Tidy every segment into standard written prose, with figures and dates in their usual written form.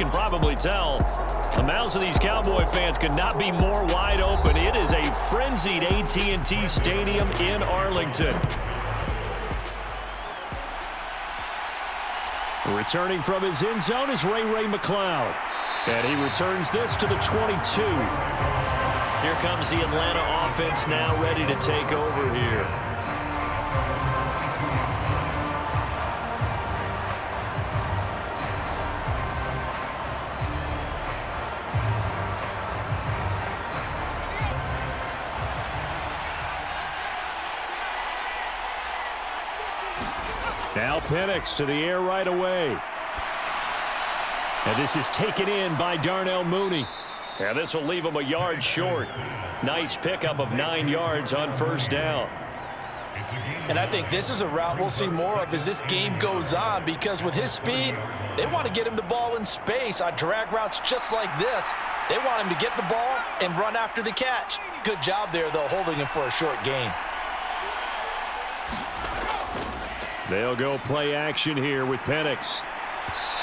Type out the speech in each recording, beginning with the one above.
can probably tell, the mouths of these Cowboy fans could not be more wide open. It is a frenzied AT&T Stadium in Arlington. Returning from his end zone is Ray McCloud. And he returns this to the 22. Here comes the Atlanta offense now ready to take over here. Now Penix to the air right away. And this is taken in by Darnell Mooney. And this will leave him a yard short. Nice pickup of 9 yards on first down. And I think this is a route we'll see more of as this game goes on, because with his speed, they want to get him the ball in space on drag routes just like this. They want him to get the ball and run after the catch. Good job there, though, holding him for a short gain. They'll go play action here with Penix.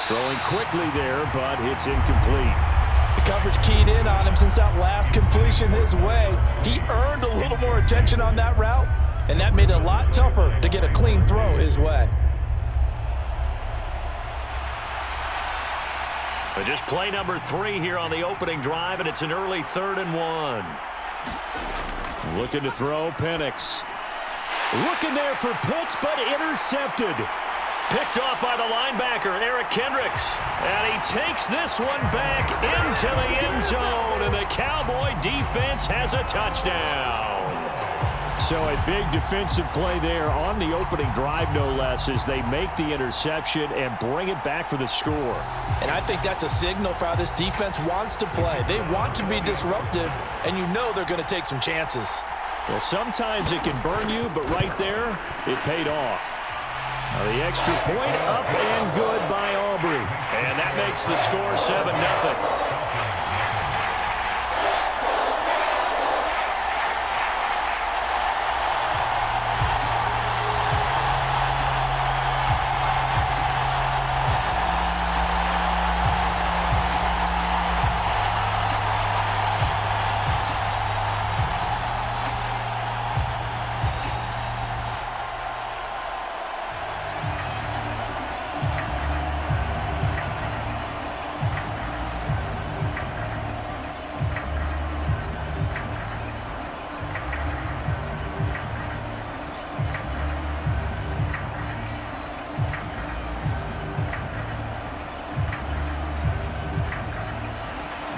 Throwing quickly there, but it's incomplete. The coverage keyed in on him since that last completion his way. He earned a little more attention on that route, and that made it a lot tougher to get a clean throw his way. But just play number 3 here on the opening drive, and it's an early 3rd and 1. Looking to throw, Penix. Looking there for Pitts, but intercepted. Picked off by the linebacker, Eric Kendricks. And he takes this one back into the end zone, and the Cowboy defense has a touchdown. So a big defensive play there on the opening drive, no less, as they make the interception and bring it back for the score. And I think that's a signal for how this defense wants to play. They want to be disruptive, and you know they're going to take some chances. Well, sometimes it can burn you, but right there, it paid off. Now the extra point up and good by Aubrey. And that makes the score 7-0.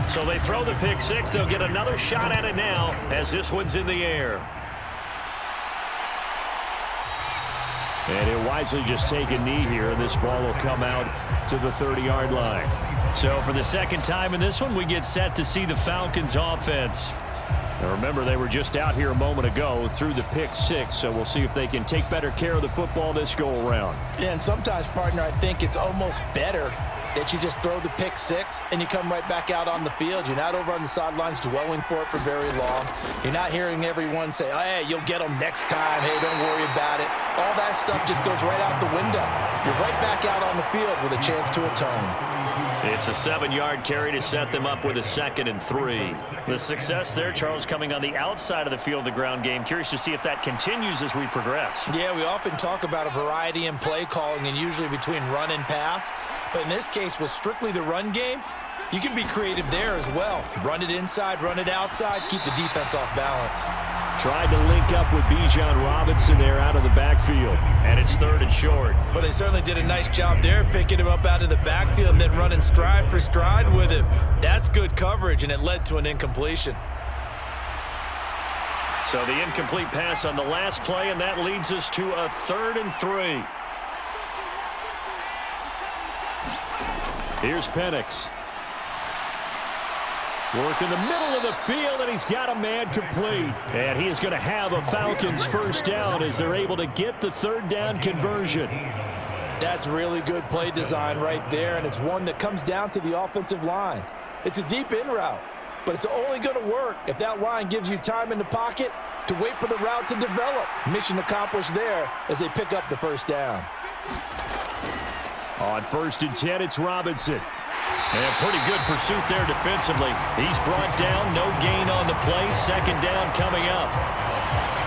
So they throw the pick six. They'll get another shot at it now as this one's in the air. And he'll wisely just take a knee here, and this ball will come out to the 30-yard line. So for the second time in this one, we get set to see the Falcons offense. Now remember, they were just out here a moment ago through the pick six, so we'll see if they can take better care of the football this go-around. Yeah, and sometimes, partner, I think it's almost better that you just throw the pick six and you come right back out on the field. You're not over on the sidelines dwelling for it for very long. You're not hearing everyone say, oh, hey, you'll get them next time. Hey, don't worry about it. All that stuff just goes right out the window. You're right back out on the field with a chance to atone. It's a 7-yard carry to set them up with a 2nd and 3. The success there, Charles, coming on the outside of the field, the ground game. Curious to see if that continues as we progress. Yeah, we often talk about a variety in play calling and usually between run and pass. But in this case, with strictly the run game, you can be creative there as well. Run it inside, run it outside, keep the defense off balance. Tried to link up with Bijan Robinson there out of the backfield. And it's 3rd and short. But they certainly did a nice job there, picking him up out of the backfield and then running stride for stride with him. That's good coverage, and it led to an incompletion. So the incomplete pass on the last play, and that leads us to a 3rd and 3. Here's Penix. Work in the middle of the field, and he's got a man complete. And he is going to have a Falcons first down as they're able to get the 3rd down conversion. That's really good play design right there, and it's one that comes down to the offensive line. It's a deep in route, but it's only going to work if that line gives you time in the pocket to wait for the route to develop. Mission accomplished there as they pick up the first down. On 1st and 10, it's Robinson. And pretty good pursuit there defensively. He's brought down, no gain on the play. Second down coming up.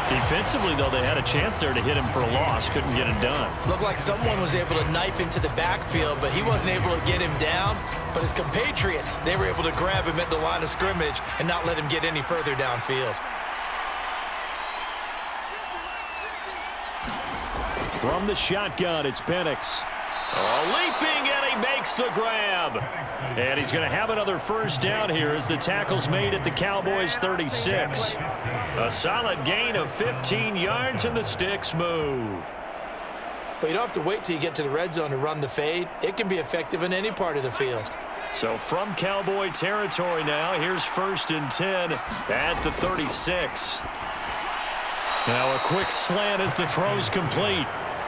Defensively, though, they had a chance there to hit him for a loss. Couldn't get it done. Looked like someone was able to knife into the backfield, but he wasn't able to get him down. But his compatriots, they were able to grab him at the line of scrimmage and not let him get any further downfield. From the shotgun, it's Penix. Leaping, and he makes the grab. And he's going to have another first down here as the tackle's made at the Cowboys' 36. A solid gain of 15 yards, and the sticks move. But you don't have to wait till you get to the red zone to run the fade. It can be effective in any part of the field. So from Cowboy territory now, here's 1st and 10 at the 36. Now a quick slant as the throw's complete.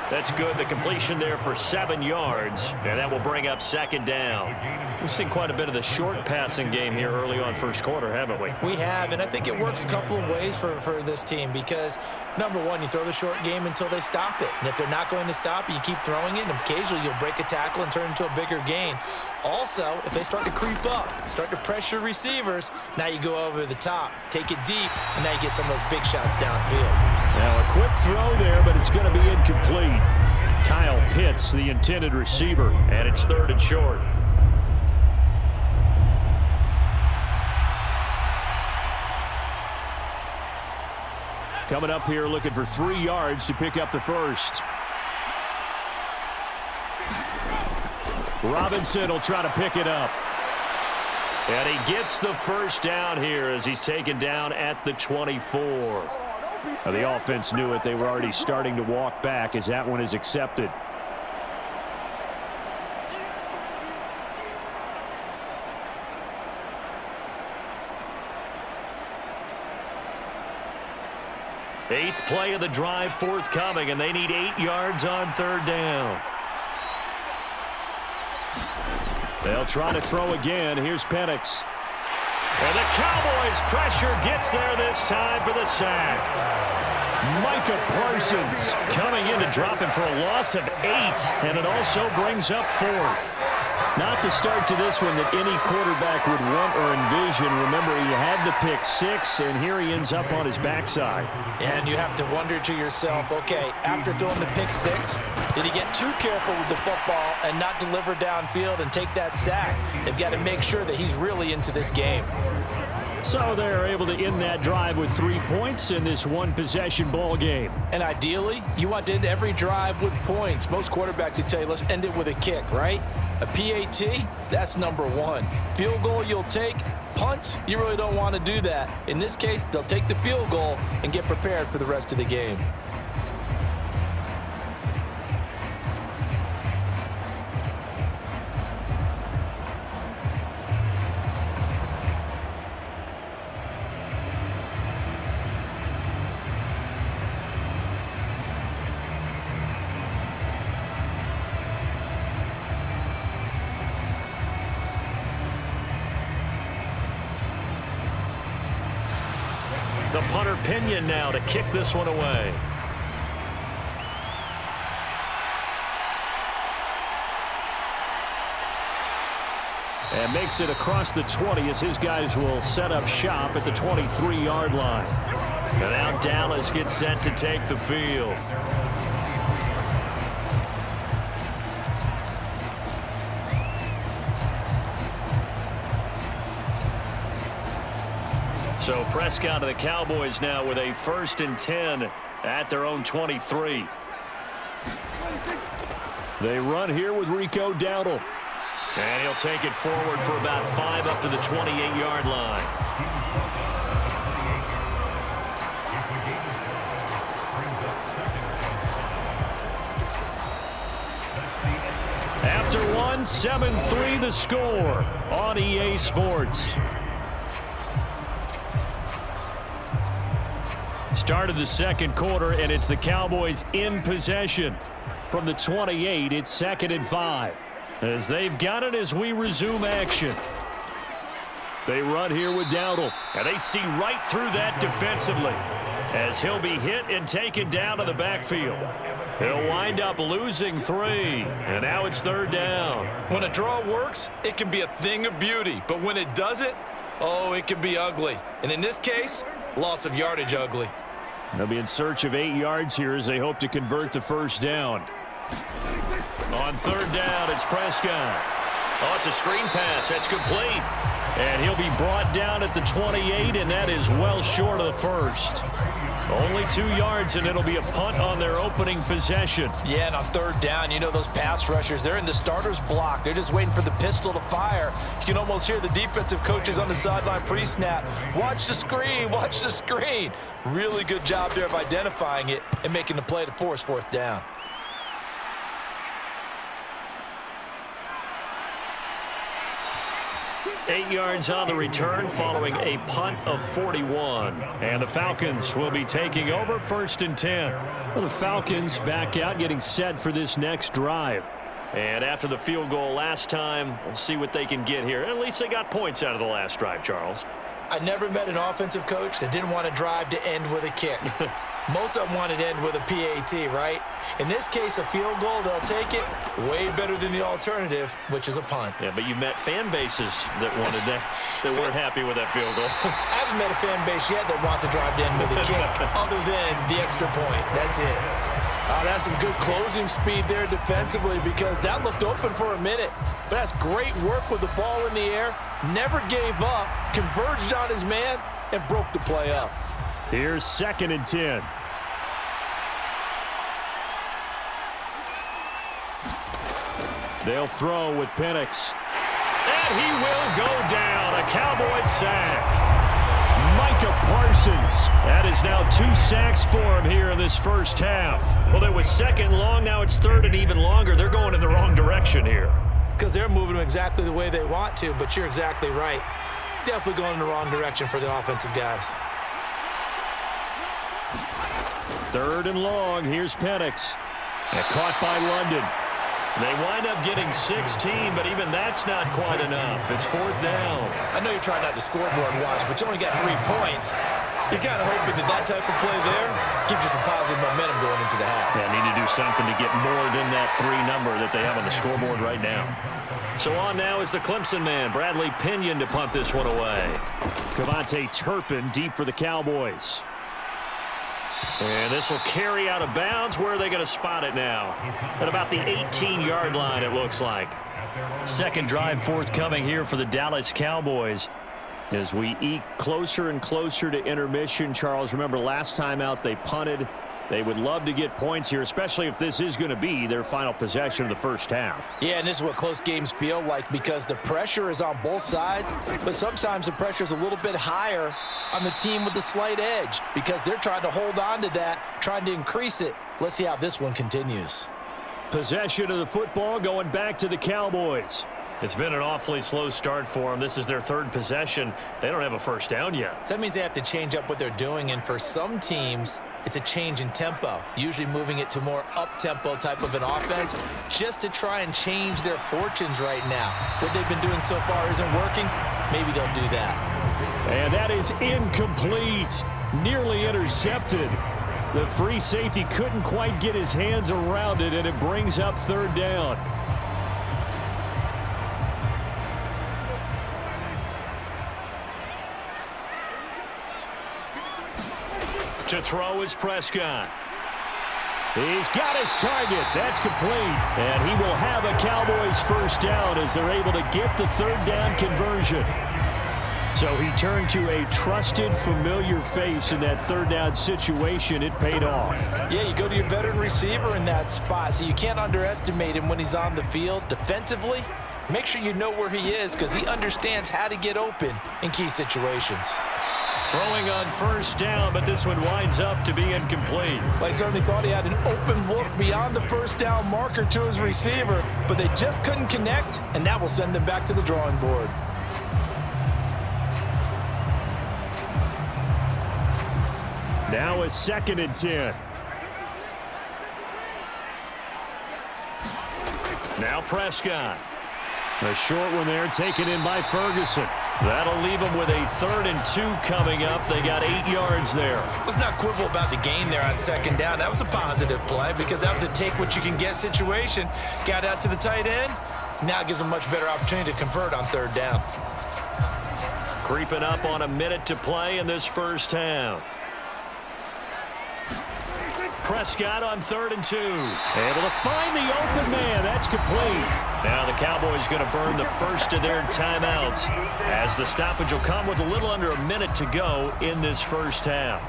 That's good. The completion there for 7 yards, and that will bring up 2nd down. We've seen quite a bit of the short passing game here early on first quarter, haven't we? We have, and I think it works a couple of ways for this team because, number one, you throw the short game until they stop it. And if they're not going to stop it, you keep throwing it, and occasionally you'll break a tackle and turn it into a bigger gain. Also, if they start to creep up, start to pressure receivers, now you go over the top, take it deep, and now you get some of those big shots downfield. Now a quick throw there, but it's going to be incomplete. Kyle Pitts, the intended receiver, and it's 3rd and short. Coming up here looking for 3 yards to pick up the first. Robinson will try to pick it up. And he gets the first down here as he's taken down at the 24. Now, the offense knew it. They were already starting to walk back as that one is accepted. Eighth play of the drive forthcoming, and they need 8 yards on 3rd down. They'll try to throw again. Here's Penix. And the Cowboys' pressure gets there this time for the sack. Micah Parsons coming in to drop him for a loss of 8, and it also brings up 4th. Not the start to this one that any quarterback would want or envision. Remember, he had the pick 6, and here he ends up on his backside. And you have to wonder to yourself, okay, after throwing the pick 6, did he get too careful with the football and not deliver downfield and take that sack? They've got to make sure that he's really into this game. So they're able to end that drive with 3 points in this one-possession ball game. And ideally, you want to end every drive with points. Most quarterbacks would tell you, let's end it with a kick, right? A PAT, that's number 1. Field goal you'll take. Punts, you really don't want to do that. In this case, they'll take the field goal and get prepared for the rest of the game. The punter Pinion now to kick this one away. And makes it across the 20 as his guys will set up shop at the 23-yard line. And now Dallas gets set to take the field. So Prescott of the Cowboys now with a 1st and 10 at their own 23. They run here with Rico Dowdle. And he'll take it forward for about 5 up to the 28-yard line. After one, 7-3 the score on EA Sports. Start of the second quarter, and it's the Cowboys in possession. From the 28, it's 2nd and 5. As they've got it as we resume action. They run here with Dowdle, and they see right through that defensively as he'll be hit and taken down to the backfield. He'll wind up losing 3, and now it's 3rd down. When a draw works, it can be a thing of beauty, but when it doesn't, oh, it can be ugly. And in this case, loss of yardage ugly. They'll be in search of 8 yards here as they hope to convert the 1st down. On 3rd down, it's Prescott. Oh, it's a screen pass. That's complete. And he'll be brought down at the 28, and that is well short of the 1st. Only 2 yards, and it'll be a punt on their opening possession. Yeah, and on 3rd down, you know those pass rushers, they're in the starter's block. They're just waiting for the pistol to fire. You can almost hear the defensive coaches on the sideline pre-snap. Watch the screen, watch the screen. Really good job there of identifying it and making the play to force 4th down. Eight yards on the return following a punt of 41. And the Falcons will be taking over 1st and 10. Well, the Falcons back out getting set for this next drive. And after the field goal last time, we'll see what they can get here. At least they got points out of the last drive, Charles. I never met an offensive coach that didn't want to drive to end with a kick. Most of them wanted to end with a PAT, right? In this case, a field goal, they'll take it way better than the alternative, which is a punt. Yeah, but you met fan bases that wanted that, that weren't happy with that field goal. I haven't met a fan base yet that wants to drive to end with a kick, other than the extra point. That's it. That's some good closing speed there defensively because that looked open for a minute. But that's great work with the ball in the air. Never gave up, converged on his man, and broke the play up. Here's 2nd and 10. They'll throw with Penix. And he will go down. A Cowboys sack. Micah Parsons. That is now 2 sacks for him here in this 1st half. Well, it was 2nd long. Now it's 3rd and even longer. They're going in the wrong direction here. Because they're moving them exactly the way they want to, but you're exactly right. Definitely going in the wrong direction for the offensive guys. 3rd and long. Here's Penix. And caught by London. They wind up getting 16, but even that's not quite enough. It's 4th down. I know you're trying not to scoreboard watch, but you only got 3 points. You're kind of hoping that type of play there gives you some positive momentum going into the half. Yeah, need to do something to get more than that 3 number that they have on the scoreboard right now. So on now is the Clemson man, Bradley Pinion, to punt this one away. Cavante Turpin deep for the Cowboys. And this will carry out of bounds. Where are they going to spot it now? At about the 18-yard line, it looks like. 2nd drive forthcoming here for the Dallas Cowboys. As we eke closer and closer to intermission, Charles, remember last time out they punted. They would love to get points here, especially if this is going to be their final possession of the 1st half. Yeah, and this is what close games feel like because the pressure is on both sides, but sometimes the pressure is a little bit higher on the team with the slight edge because they're trying to hold on to that, trying to increase it. Let's see how this one continues. Possession of the football going back to the Cowboys. It's been an awfully slow start for them. This is their 3rd possession. They don't have a 1st down yet. So that means they have to change up what they're doing, and for some teams, it's a change in tempo, usually moving it to more up-tempo type of an offense just to try and change their fortunes right now. What they've been doing so far isn't working. Maybe they'll do that. And that is incomplete. Nearly intercepted. The free safety couldn't quite get his hands around it, and it brings up 3rd down. To throw is Prescott. He's got his target. That's complete. And he will have a Cowboys 1st down as they're able to get the 3rd down conversion. So he turned to a trusted, familiar face in that 3rd down situation. It paid off. Yeah, you go to your veteran receiver in that spot, so you can't underestimate him when he's on the field. Defensively, make sure you know where he is because he understands how to get open in key situations. Throwing on 1st down, but this one winds up to be incomplete. Well, he certainly thought he had an open look beyond the 1st down marker to his receiver, but they just couldn't connect, and that will send them back to the drawing board. Now a 2nd and 10. Now Prescott. A short one there taken in by Ferguson. That'll leave them with a 3rd and 2 coming up. They got 8 yards there. Let's not quibble about the gain there on 2nd down. That was a positive play because that was a take-what-you-can-get situation. Got out to the tight end. Now it gives them a much better opportunity to convert on 3rd down. Creeping up on a minute to play in this first half. Prescott on 3rd and 2. Able to find the open man. That's complete. Now the Cowboys going to burn the first of their timeouts as the stoppage will come with a little under a minute to go in this first half.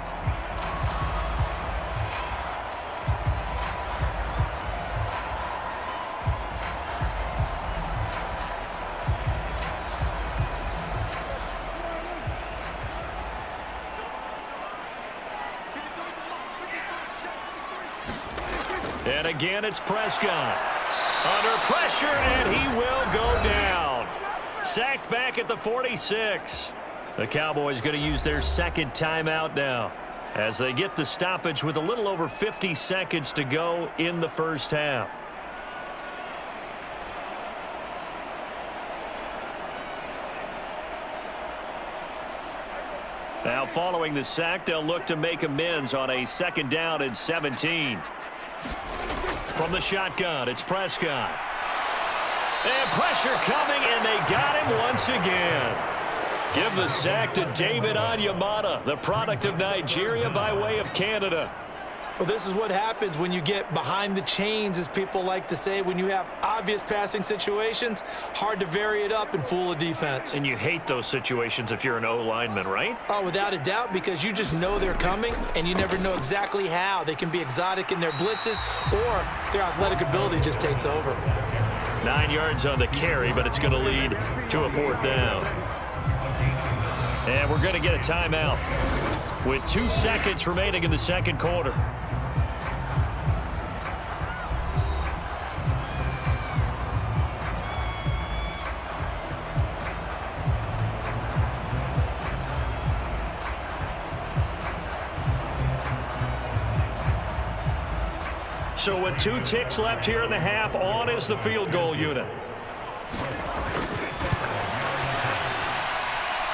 And again, it's Prescott. Under pressure, and he will go down. Sacked back at the 46. The Cowboys going to use their 2nd timeout now as they get the stoppage with a little over 50 seconds to go in the first half. Now following the sack, they'll look to make amends on a 2nd down and 17. From the shotgun, it's Prescott. And pressure coming, and they got him once again. Give the sack to David Onyemata, the product of Nigeria by way of Canada. Well, this is what happens when you get behind the chains, as people like to say. When you have obvious passing situations, hard to vary it up and fool a defense. And you hate those situations if you're an O-lineman, right? Oh, without a doubt, because you just know they're coming, and you never know exactly how. They can be exotic in their blitzes, or their athletic ability just takes over. 9 yards on the carry, but it's going to lead to a 4th down. And we're going to get a timeout with 2 seconds remaining in the 2nd quarter. So with 2 ticks left here in the half, on is the field goal unit.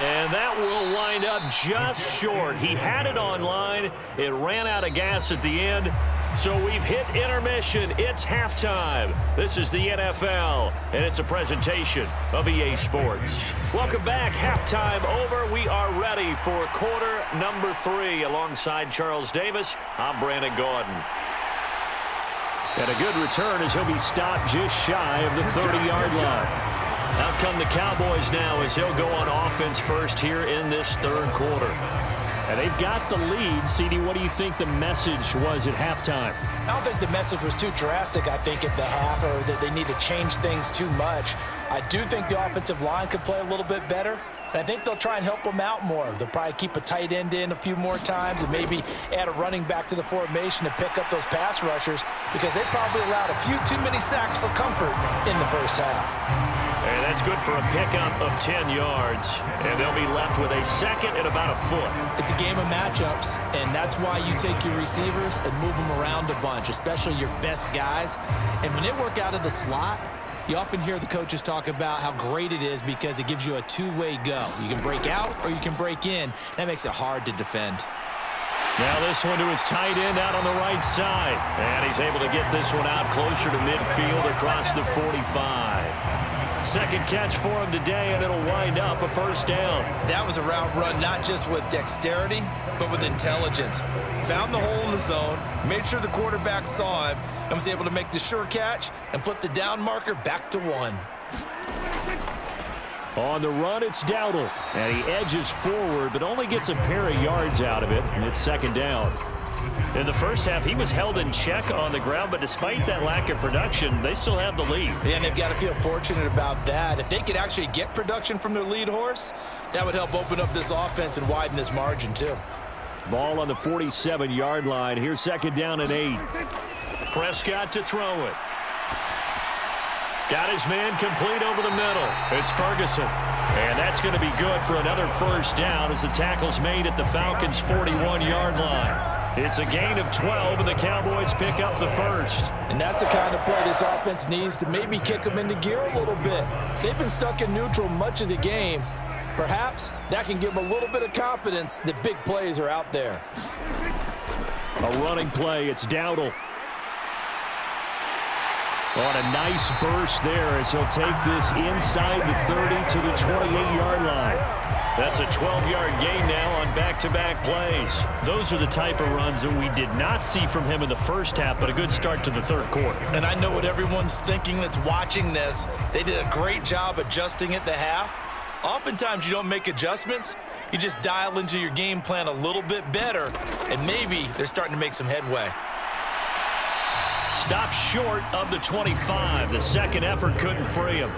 And that will wind up just short. He had it on line. It ran out of gas at the end. So we've hit intermission. It's halftime. This is the NFL, and it's a presentation of EA Sports. Welcome back. Halftime over. We are ready for quarter number 3. Alongside Charles Davis, I'm Brandon Gordon. And a good return as he'll be stopped just shy of the 30-yard line. Out come the Cowboys now as they'll go on offense first here in this 3rd quarter. And they've got the lead. CD, what do you think the message was at halftime? I don't think the message was too drastic, I think, at the half, or that they need to change things too much. I do think the offensive line could play a little bit better. And I think they'll try and help them out more. They'll probably keep a tight end in a few more times and maybe add a running back to the formation to pick up those pass rushers, because they probably allowed a few too many sacks for comfort in the first half. And that's good for a pickup of 10 yards. And they'll be left with a 2nd and about a foot. It's a game of matchups, and that's why you take your receivers and move them around a bunch, especially your best guys. And when they work out of the slot, you often hear the coaches talk about how great it is because it gives you a two-way go. You can break out or you can break in. That makes it hard to defend. Now this one to his tight end out on the right side. And he's able to get this one out closer to midfield across the 45. 2nd catch for him today, and it'll wind up a 1st down. That was a route run not just with dexterity, but with intelligence. Found the hole in the zone, made sure the quarterback saw him, and was able to make the sure catch and flip the down marker back to 1. On the run, it's Dowdle, and he edges forward, but only gets a pair of yards out of it, and it's 2nd down. In the first half, he was held in check on the ground, but despite that lack of production, they still have the lead. Yeah, and they've got to feel fortunate about that. If they could actually get production from their lead horse, that would help open up this offense and widen this margin, too. Ball on the 47-yard line. Here's 2nd down and 8. Prescott to throw it. Got his man complete over the middle. It's Ferguson. And that's going to be good for another 1st down as the tackle's made at the Falcons' 41-yard line. It's a gain of 12, and the Cowboys pick up the first. And that's the kind of play this offense needs to maybe kick them into gear a little bit. They've been stuck in neutral much of the game. Perhaps that can give them a little bit of confidence that big plays are out there. A running play. It's Dowdle. On a nice burst there as he'll take this inside the 30 to the 28-yard line. That's a 12-yard gain now on back-to-back plays. Those are the type of runs that we did not see from him in the first half, but a good start to the third quarter. And I know what everyone's thinking that's watching this. They did a great job adjusting at the half. Oftentimes you don't make adjustments. You just dial into your game plan a little bit better, and maybe they're starting to make some headway. Stopped short of the 25. The second effort couldn't free him.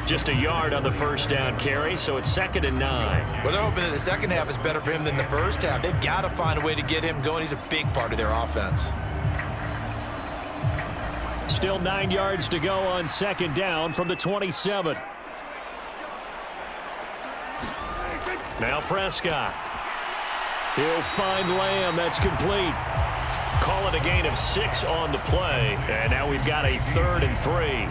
Just a yard on the first down carry, so it's 2nd and 9. Well, they're hoping that the second half is better for him than the first half. They've got to find a way to get him going. He's a big part of their offense. Still 9 yards to go on 2nd down from the 27. Now Prescott. He'll find Lamb. That's complete. Call it a gain of 6 on the play. And now we've got a 3rd and 3.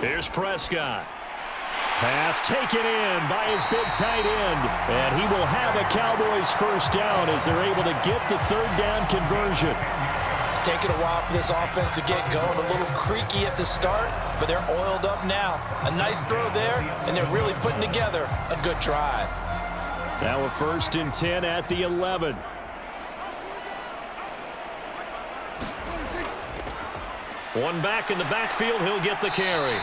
Here's Prescott. Pass taken in by his big tight end. And he will have a Cowboys first down as they're able to get the 3rd down conversion. It's taken a while for this offense to get going. A little creaky at the start, but they're oiled up now. A nice throw there, and they're really putting together a good drive. Now a 1st and 10 at the 11. One back in the backfield, he'll get the carry.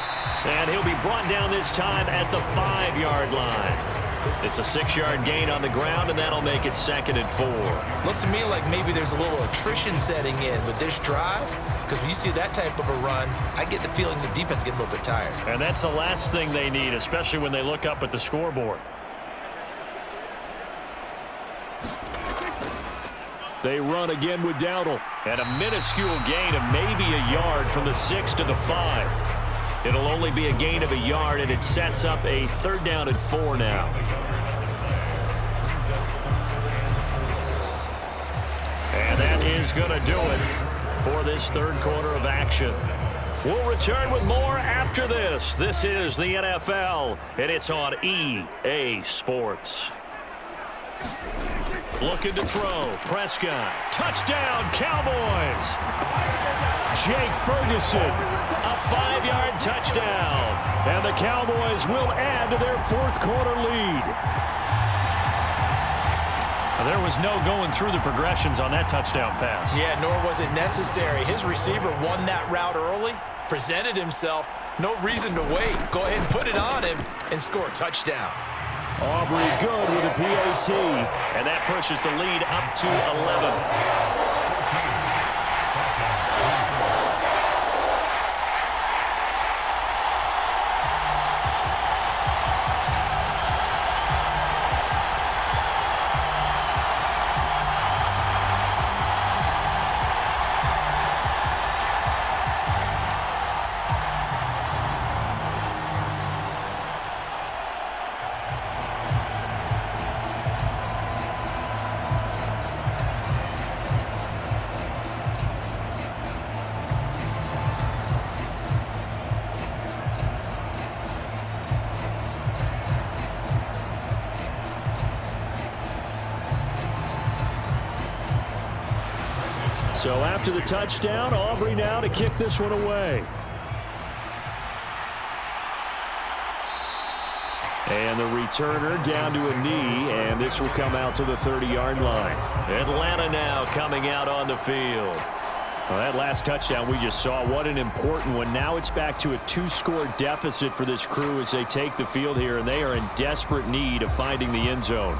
And he'll be brought down this time at the 5-yard line. It's a 6-yard gain on the ground, and that'll make it 2nd and 4. Looks to me like maybe there's a little attrition setting in with this drive, because when you see that type of a run, I get the feeling the defense getting a little bit tired. And that's the last thing they need, especially when they look up at the scoreboard. They run again with Dowdle. And a minuscule gain of maybe a yard from the 6 to the 5. It'll only be a gain of a yard, and it sets up a 3rd down and 4 now. And that is going to do it for this third quarter of action. We'll return with more after this. This is the NFL, and it's on EA Sports. Looking to throw. Prescott. Touchdown, Cowboys. Jake Ferguson. A 5-yard touchdown. And the Cowboys will add to their 4th quarter lead. There was no going through the progressions on that touchdown pass. Yeah, nor was it necessary. His receiver won that route early, presented himself. No reason to wait. Go ahead and put it on him and score a touchdown. Aubrey good with a PAT. And that pushes the lead up to 11. So after the touchdown, Aubrey now to kick this one away. And the returner down to a knee, and this will come out to the 30-yard line. Atlanta now coming out on the field. Well, that last touchdown we just saw, what an important one. Now it's back to a 2-score deficit for this crew as they take the field here, and they are in desperate need of finding the end zone.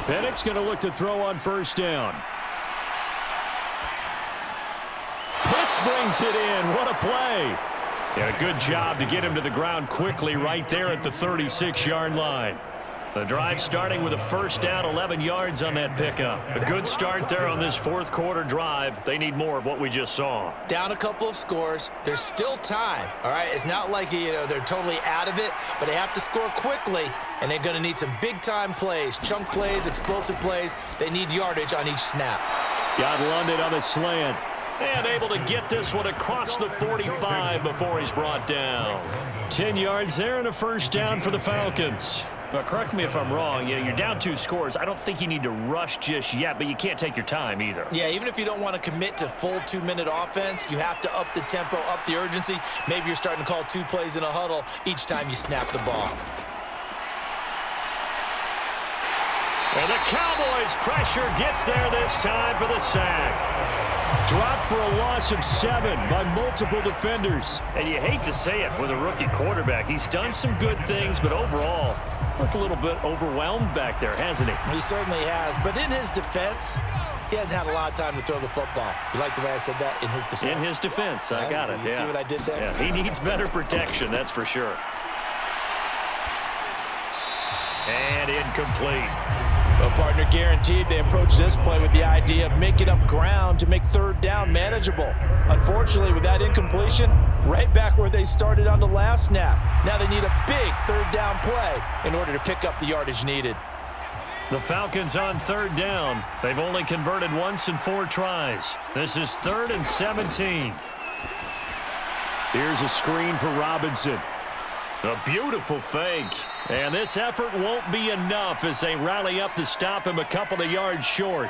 Penix going to look to throw on first down. Pitts brings it in. What a play. And a good job to get him to the ground quickly right there at the 36-yard line. The drive starting with a first down, 11 yards on that pickup. A good start there on this fourth quarter drive. They need more of what we just saw. Down a couple of scores. There's still time, all right? It's not like, they're totally out of it, but they have to score quickly, and they're going to need some big-time plays, chunk plays, explosive plays. They need yardage on each snap. Got London on the slant. And able to get this one across the 45 before he's brought down. 10 yards there and a first down for the Falcons. Now, correct me if I'm wrong. You're down 2 scores. I don't think you need to rush just yet, but you can't take your time either. Yeah, even if you don't want to commit to full 2-minute offense, you have to up the tempo, up the urgency. Maybe you're starting to call 2 plays in a huddle each time you snap the ball. And the Cowboys' pressure gets there this time for the sack. Dropped for a loss of 7 by multiple defenders. And you hate to say it with a rookie quarterback. He's done some good things, but overall, looked a little bit overwhelmed back there, hasn't he? He certainly has. But in his defense, he hasn't had a lot of time to throw the football. You like the way I said that? In his defense? In his defense. I got it. You see what I did there? Yeah, he needs better protection, that's for sure. And incomplete. Well, partner, guaranteed they approach this play with the idea of making up ground to make third down manageable. Unfortunately, with that incompletion, right back where they started on the last snap. Now they need a big third down play in order to pick up the yardage needed. The Falcons on third down. They've only converted once in 4 tries. This is 3rd and 17. Here's a screen for Robinson. A beautiful fake. And this effort won't be enough as they rally up to stop him a couple of yards short.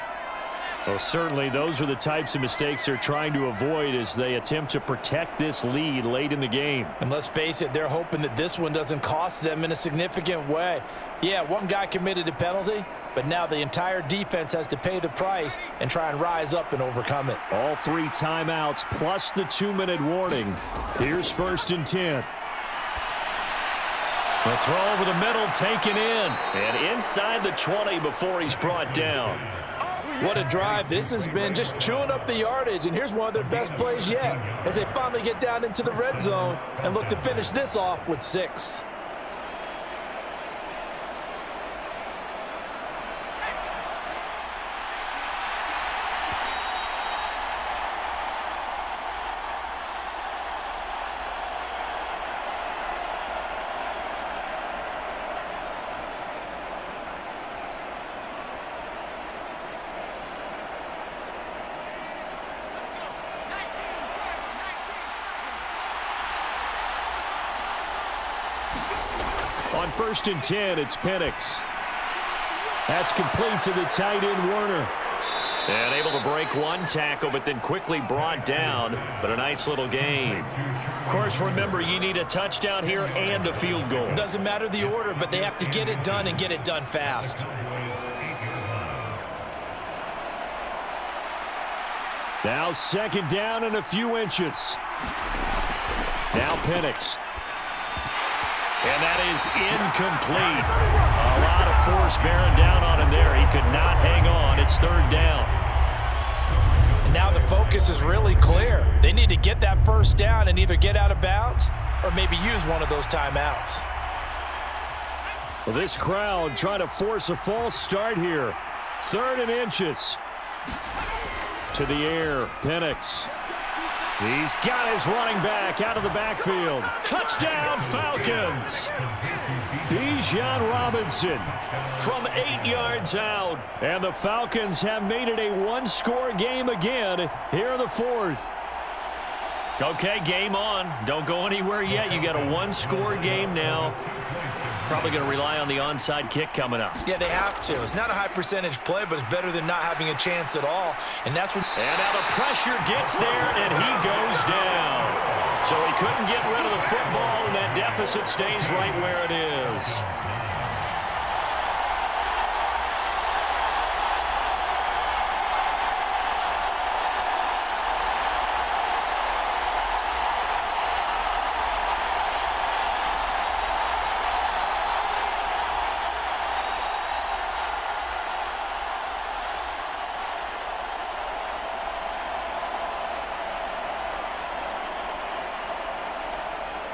Well, certainly those are the types of mistakes they're trying to avoid as they attempt to protect this lead late in the game. And let's face it, they're hoping that this one doesn't cost them in a significant way. Yeah, one guy committed a penalty, but now the entire defense has to pay the price and try and rise up and overcome it. All 3 timeouts plus the 2-minute warning. Here's 1st and 10. The throw over the middle taken in. And inside the 20 before he's brought down. What a drive. This has been just chewing up the yardage. And here's one of their best plays yet as they finally get down into the red zone and look to finish this off with 6. On 1st and 10, it's Penix. That's complete to the tight end, Warner. And able to break one tackle, but then quickly brought down. But a nice little gain. Of course, remember, you need a touchdown here and a field goal. Doesn't matter the order, but they have to get it done and get it done fast. Now 2nd down and a few inches. Now Penix. And that is incomplete. A lot of force bearing down on him there. He could not hang on. It's 3rd down. And now the focus is really clear. They need to get that 1st down and either get out of bounds or maybe use one of those timeouts. Well, this crowd trying to force a false start here. 3rd and inches. To the air, Penix. He's got his running back out of the backfield. Touchdown, Falcons! Bijan Robinson from 8 yards out. And the Falcons have made it a 1-score game again here in the 4th. Okay, game on. Don't go anywhere yet. You got a 1-score game now. Probably going to rely on the onside kick coming up. Yeah, they have to. It's not a high percentage play, but it's better than not having a chance at all. And that's when... And now the pressure gets there, and he goes down. So he couldn't get rid of the football, and that deficit stays right where it is.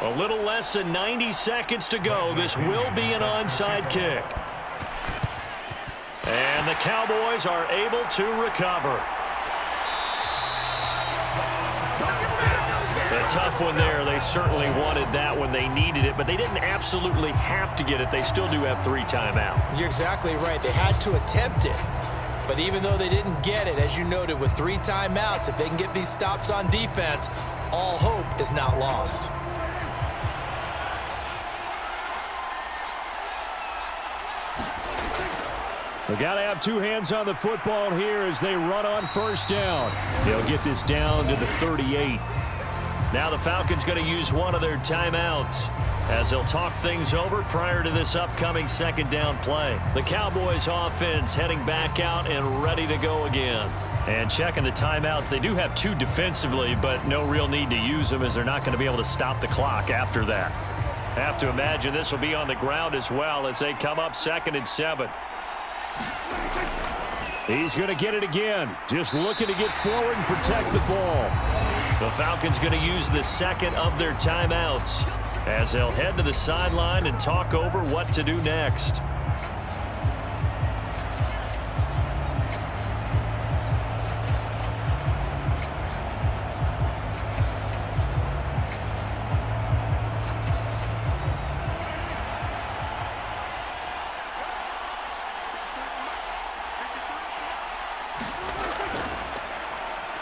A little less than 90 seconds to go. This will be an onside kick. And the Cowboys are able to recover. A tough one there. They certainly wanted that when they needed it, but they didn't absolutely have to get it. They still do have 3 timeouts. You're exactly right. They had to attempt it. But even though they didn't get it, as you noted, with 3 timeouts, if they can get these stops on defense, all hope is not lost. They've got to have 2 hands on the football here as they run on first down. They'll get this down to the 38. Now the Falcons going to use one of their timeouts as they'll talk things over prior to this upcoming second down play. The Cowboys offense heading back out and ready to go again. And checking the timeouts, they do have 2 defensively, but no real need to use them as they're not going to be able to stop the clock after that. Have to imagine this will be on the ground as well as they come up 2nd and 7. He's going to get it again. Just looking to get forward and protect the ball. The Falcons going to use the second of their timeouts as they'll head to the sideline and talk over what to do next.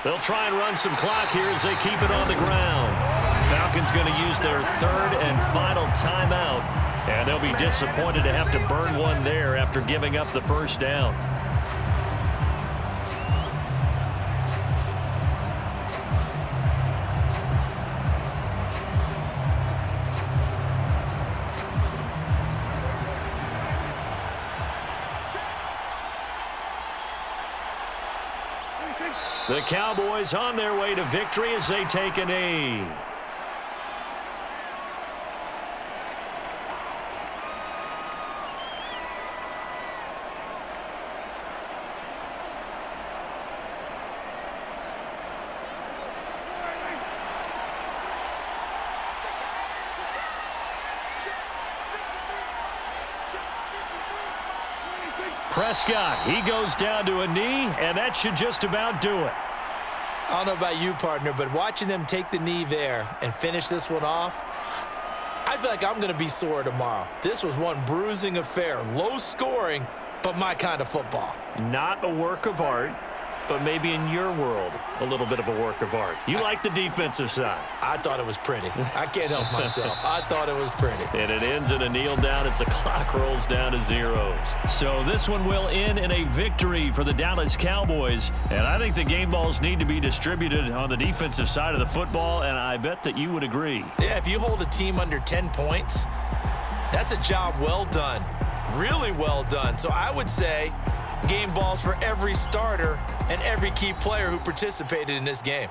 They'll try and run some clock here as they keep it on the ground. Falcons going to use their 3rd and final timeout, and they'll be disappointed to have to burn one there after giving up the first down. The Cowboys on their way to victory as they take a knee. Prescott, he goes down to a knee, and that should just about do it. I don't know about you, partner, but watching them take the knee there and finish this one off, I feel like I'm going to be sore tomorrow. This was one bruising affair, low scoring, but my kind of football. Not a work of art, but maybe in your world, a little bit of a work of art. You like the defensive side. I thought it was pretty. I can't help myself. I thought it was pretty. And it ends in a kneel down as the clock rolls down to zeros. So this one will end in a victory for the Dallas Cowboys. And I think the game balls need to be distributed on the defensive side of the football, and I bet that you would agree. Yeah, if you hold a team under 10 points, that's a job well done. Really well done. So I would say game balls for every starter and every key player who participated in this game.